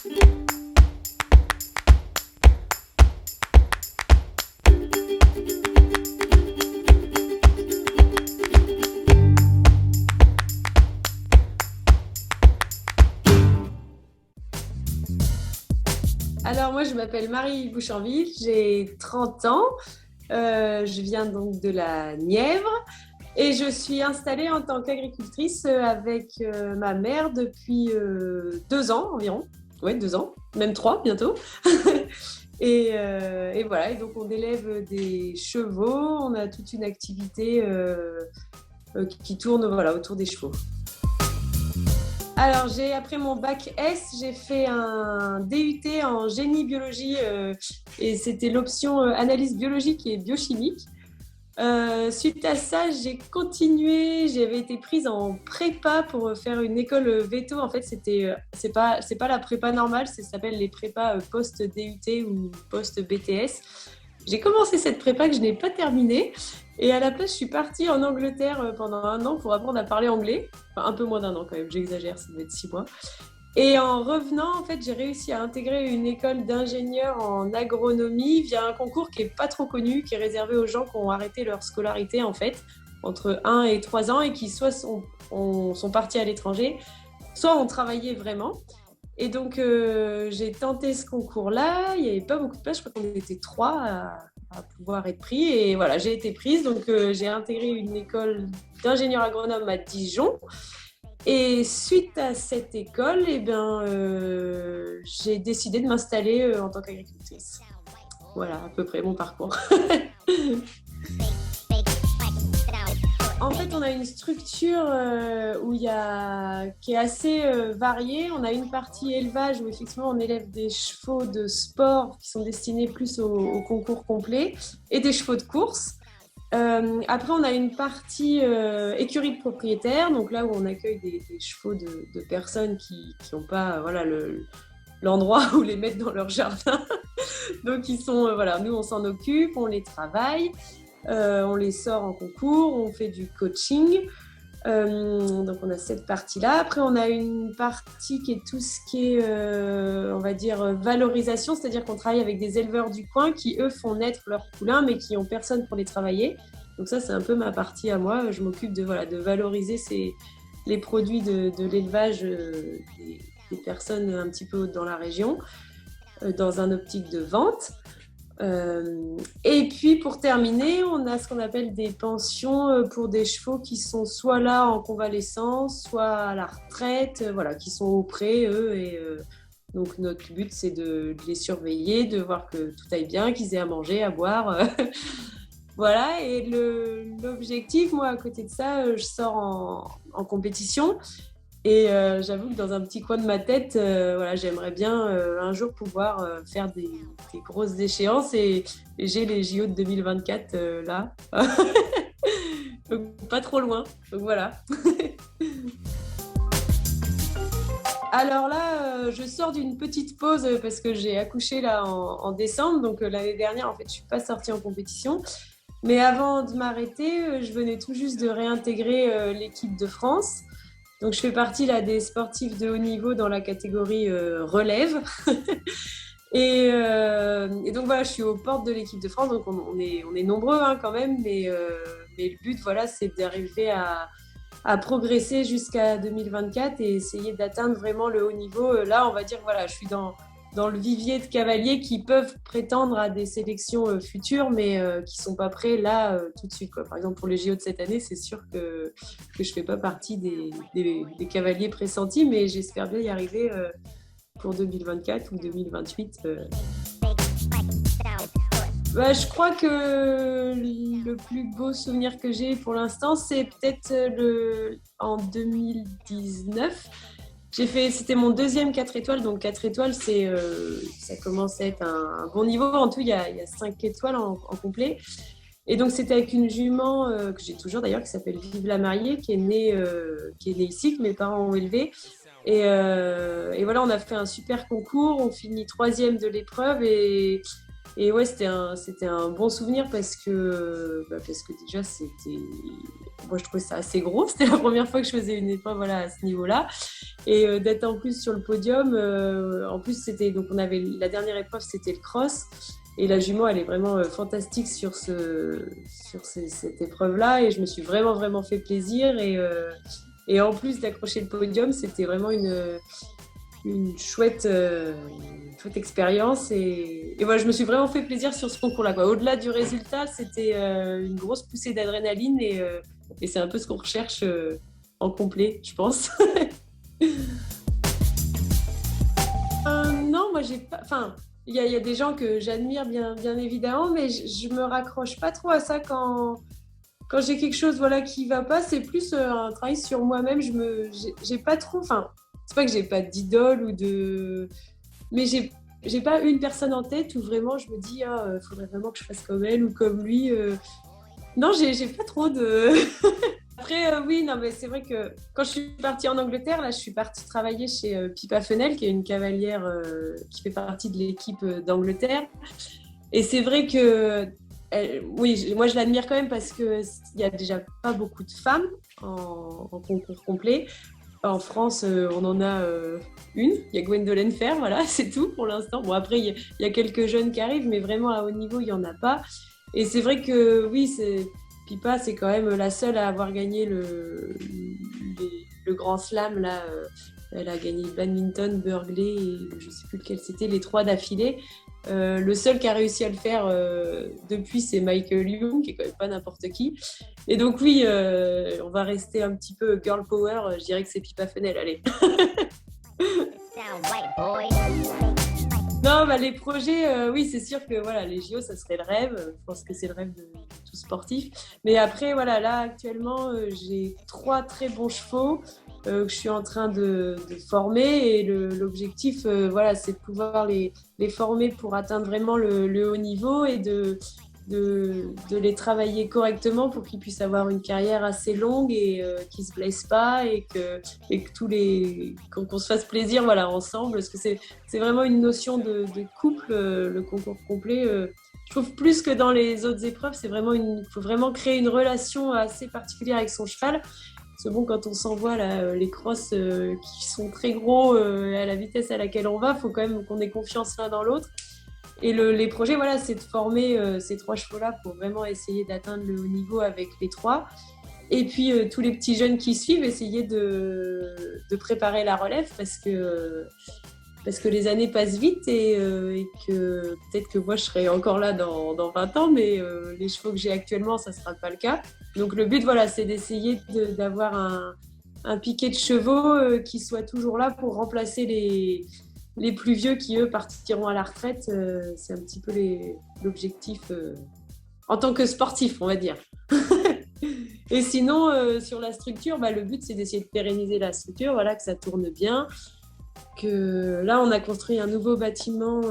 Alors moi, je m'appelle Marie Bouchanville, j'ai 30 ans, je viens donc de la Nièvre et je suis installée en tant qu'agricultrice avec ma mère depuis 2 ans environ. Ouais, 2 ans, même 3 bientôt. Et voilà, et donc on élève des chevaux, on a toute une activité qui tourne voilà, autour des chevaux. Alors, après mon bac S, j'ai fait un DUT en génie biologie et c'était l'option analyse biologique et biochimique. Suite à ça, j'ai continué, j'avais été prise en prépa pour faire une école veto. En fait, c'est pas la prépa normale, ça s'appelle les prépas post-DUT ou post-BTS. J'ai commencé cette prépa que je n'ai pas terminée. Et à la place, je suis partie en Angleterre pendant 1 an pour apprendre à parler anglais. Enfin, un peu moins d'1 an quand même, j'exagère, ça devait être 6 mois. Et en revenant, en fait, j'ai réussi à intégrer une école d'ingénieur en agronomie via un concours qui n'est pas trop connu, qui est réservé aux gens qui ont arrêté leur scolarité, en fait, entre 1 et 3 ans et qui soit sont partis à l'étranger, soit ont travaillé vraiment. Et donc, j'ai tenté ce concours-là. Il n'y avait pas beaucoup de place. Je crois qu'on était 3 à pouvoir être pris. Et voilà, j'ai été prise. Donc, j'ai intégré une école d'ingénieur agronome à Dijon. Et suite à cette école, eh ben, j'ai décidé de m'installer en tant qu'agricultrice. Voilà à peu près mon parcours. En fait, on a une structure qui est assez variée. On a une partie élevage où effectivement on élève des chevaux de sport qui sont destinés plus au concours complet et des chevaux de course. Après, on a une partie écurie de propriétaires, donc là où on accueille des chevaux de personnes qui n'ont pas voilà, l'endroit où les mettre dans leur jardin. Donc, voilà, nous, on s'en occupe, on les travaille. On les sort en concours, on fait du coaching. Donc on a cette partie-là. Après, on a une partie qui est tout ce qui est, on va dire, valorisation, c'est-à-dire qu'on travaille avec des éleveurs du coin qui, eux, font naître leurs poulains, mais qui n'ont personne pour les travailler. Donc ça, c'est un peu ma partie à moi. Je m'occupe de valoriser les produits de l'élevage des personnes un petit peu dans la région, dans un optique de vente. Et puis pour terminer, on a ce qu'on appelle des pensions pour des chevaux qui sont soit là en convalescence, soit à la retraite, voilà, qui sont au pré, eux. Et donc notre but, c'est de les surveiller, de voir que tout aille bien, qu'ils aient à manger, à boire. Voilà, et l'objectif, moi, à côté de ça, je sors en compétition. Et j'avoue que dans un petit coin de ma tête, voilà, j'aimerais bien un jour pouvoir faire des grosses échéances et j'ai les JO de 2024 là. Donc pas trop loin. Donc voilà. Alors là, je sors d'une petite pause parce que j'ai accouché là en décembre. Donc l'année dernière, en fait, je suis pas sortie en compétition. Mais avant de m'arrêter, je venais tout juste de réintégrer l'équipe de France. Donc, je fais partie là, des sportifs de haut niveau dans la catégorie relève. Et donc, voilà, je suis aux portes de l'équipe de France. Donc, on est nombreux hein, quand même. Mais le but, voilà, c'est d'arriver à progresser jusqu'à 2024 et essayer d'atteindre vraiment le haut niveau. Là, on va dire, voilà, je suis dans le vivier de cavaliers qui peuvent prétendre à des sélections futures, mais qui ne sont pas prêts là tout de suite, quoi. Par exemple, pour les JO de cette année, c'est sûr que je ne fais pas partie des cavaliers pressentis, mais j'espère bien y arriver pour 2024 ou 2028. Je crois que le plus beau souvenir que j'ai pour l'instant, c'est peut-être en 2019. C'était mon deuxième 4 étoiles, donc 4 étoiles, ça commence à être un bon niveau. En tout, il y a 5 étoiles en complet. Et donc, c'était avec une jument que j'ai toujours d'ailleurs, qui s'appelle Vive la mariée, qui est née ici, que mes parents ont élevée. Et voilà, on a fait un super concours, on finit 3e de l'épreuve et Et ouais, c'était un bon souvenir parce que déjà, moi, je trouvais ça assez gros. C'était la première fois que je faisais une épreuve voilà, à ce niveau-là. Et d'être en plus sur le podium, en plus, donc on avait la dernière épreuve, c'était le cross. Et la jument, elle est vraiment fantastique sur cette épreuve-là. Et je me suis vraiment, vraiment fait plaisir. Et en plus d'accrocher le podium, c'était vraiment une chouette expérience. Et voilà, je me suis vraiment fait plaisir sur ce concours-là, quoi. Au-delà du résultat, c'était une grosse poussée d'adrénaline. Et c'est un peu ce qu'on recherche en complet, je pense. Non, moi, j'ai pas... Enfin, il y a des gens que j'admire, bien évidemment, mais je me raccroche pas trop à ça quand j'ai quelque chose voilà, qui va pas. C'est plus un travail sur moi-même. J'ai pas trop... Enfin, c'est pas que j'ai pas d'idole ou de... Mais j'ai pas une personne en tête où vraiment je me dis faudrait vraiment que je fasse comme elle ou comme lui. Non, j'ai pas trop de... Après, oui, non, mais c'est vrai que quand je suis partie en Angleterre, là, je suis partie travailler chez Pippa Fennell, qui est une cavalière qui fait partie de l'équipe d'Angleterre. Et c'est vrai que, oui, moi, je l'admire quand même parce qu'il y a déjà pas beaucoup de femmes en concours complet. En France, on en a une. Il y a Gwendolyn Fer, voilà, c'est tout pour l'instant. Bon, après, il y a quelques jeunes qui arrivent, mais vraiment à haut niveau, il n'y en a pas. Et c'est vrai que, oui, Pippa, c'est quand même la seule à avoir gagné le Grand Slam. Là, elle a gagné badminton, Burghley et je ne sais plus lequel c'était, les 3 d'affilée. Le seul qui a réussi à le faire depuis, c'est Michael Young, qui est quand même pas n'importe qui. Et donc oui, on va rester un petit peu girl power. Je dirais que c'est Pippa Fennell, allez. Non, les projets, oui, c'est sûr que voilà, les JO, ça serait le rêve. Je pense que c'est le rêve de tout sportif. Mais après, voilà, là, actuellement, j'ai 3 très bons chevaux que je suis en train de former. Et l'objectif, voilà, c'est de pouvoir les former pour atteindre vraiment le haut niveau et de les travailler correctement pour qu'ils puissent avoir une carrière assez longue et qu'ils ne se blessent pas et que qu'on se fasse plaisir voilà, ensemble. Parce que c'est vraiment une notion de couple, le concours complet. Je trouve plus que dans les autres épreuves, il faut vraiment créer une relation assez particulière avec son cheval. Parce que bon, quand on s'envoie les crosses qui sont très gros à la vitesse à laquelle on va, il faut quand même qu'on ait confiance l'un dans l'autre. Et les projets, voilà, c'est de former ces 3 chevaux-là pour vraiment essayer d'atteindre le haut niveau avec les 3. Et puis, tous les petits jeunes qui suivent, essayer de préparer la relève parce que les années passent vite et que peut-être que moi, je serai encore là dans 20 ans, mais les chevaux que j'ai actuellement, ça ne sera pas le cas. Donc, le but, voilà, c'est d'essayer d'avoir un piquet de chevaux qui soit toujours là pour remplacer les plus vieux qui, eux, partiront à la retraite. C'est un petit peu l'objectif en tant que sportif, on va dire. Et sinon, sur la structure, le but, c'est d'essayer de pérenniser la structure, voilà, que ça tourne bien. Là, on a construit un nouveau bâtiment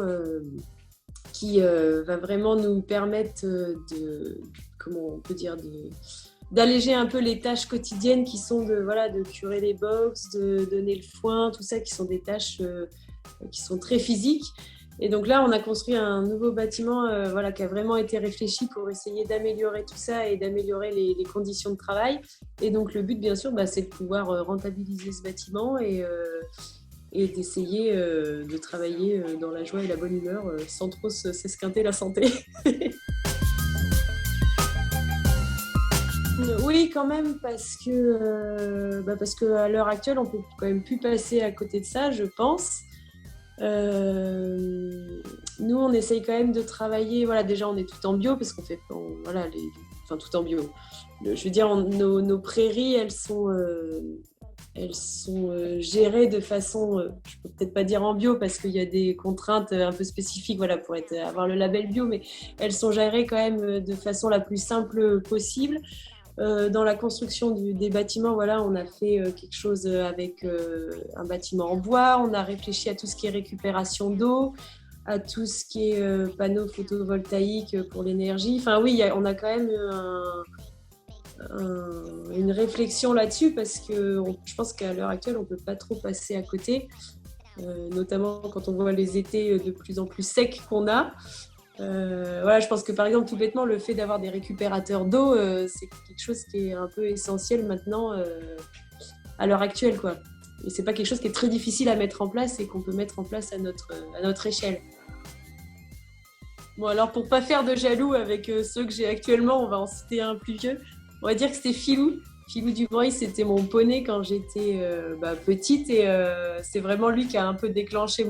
qui va vraiment nous permettre comment on peut dire, d'alléger un peu les tâches quotidiennes qui sont de curer les box, de donner le foin, tout ça, qui sont des tâches qui sont très physiques. Et donc là, on a construit un nouveau bâtiment qui a vraiment été réfléchi pour essayer d'améliorer tout ça et d'améliorer les conditions de travail. Et donc le but, bien sûr, c'est de pouvoir rentabiliser ce bâtiment et d'essayer de travailler dans la joie et la bonne humeur sans trop s'esquinter la santé. Oui, quand même, parce que à l'heure actuelle, on peut quand même plus passer à côté de ça, je pense. Nous, on essaye quand même de travailler. Voilà, déjà, on est tout en bio parce qu'on fait, tout en bio. Je veux dire, nos prairies, elles sont gérées de façon, je peux peut-être pas dire en bio parce qu'il y a des contraintes un peu spécifiques, voilà, pour avoir le label bio, mais elles sont gérées quand même de façon la plus simple possible. Dans la construction des bâtiments, voilà, on a fait quelque chose avec un bâtiment en bois. On a réfléchi à tout ce qui est récupération d'eau, à tout ce qui est panneaux photovoltaïques pour l'énergie. Enfin oui, on a quand même une réflexion là-dessus parce que je pense qu'à l'heure actuelle, on ne peut pas trop passer à côté, notamment quand on voit les étés de plus en plus secs qu'on a. Voilà, je pense que par exemple, tout bêtement, le fait d'avoir des récupérateurs d'eau, c'est quelque chose qui est un peu essentiel maintenant à l'heure actuelle, quoi. Et c'est pas quelque chose qui est très difficile à mettre en place et qu'on peut mettre en place à notre échelle. Bon, alors pour pas faire de jaloux avec ceux que j'ai actuellement, on va en citer un plus vieux. On va dire que c'était Filou. Filou Dubreuil, c'était mon poney quand j'étais petite et c'est vraiment lui qui a un peu déclenché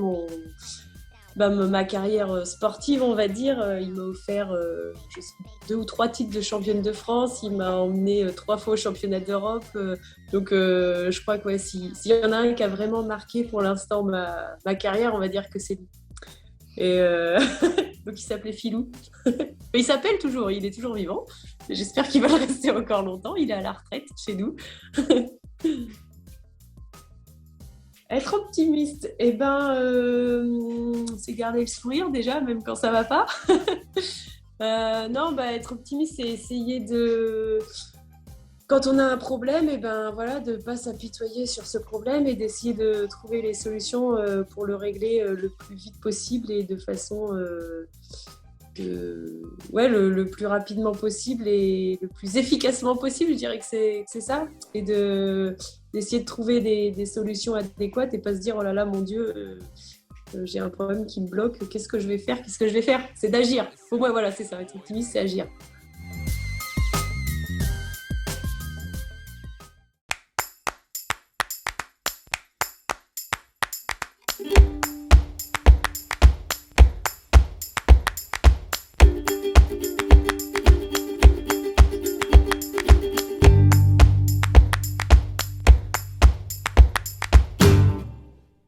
ma carrière sportive, on va dire. Il m'a offert 2 ou 3 titres de championne de France. Il m'a emmené 3 fois au championnat d'Europe. Donc, je crois que ouais, s'il y en a un qui a vraiment marqué pour l'instant ma carrière, on va dire que c'est lui. Et donc, il s'appelait Filou. Il s'appelle toujours, il est toujours vivant. J'espère qu'il va le rester encore longtemps. Il est à la retraite chez nous. Être optimiste, c'est garder le sourire déjà, même quand ça va pas. Non, être optimiste, c'est essayer de, quand on a un problème, voilà, de ne pas s'apitoyer sur ce problème et d'essayer de trouver les solutions pour le régler le plus vite possible et de façon le plus rapidement possible et le plus efficacement possible. Je dirais que c'est ça. Et d'essayer de trouver des solutions adéquates et pas se dire oh là là, mon Dieu, j'ai un problème qui me bloque, qu'est-ce que je vais faire? C'est d'agir. Pour moi, voilà, c'est ça, être optimiste, c'est agir.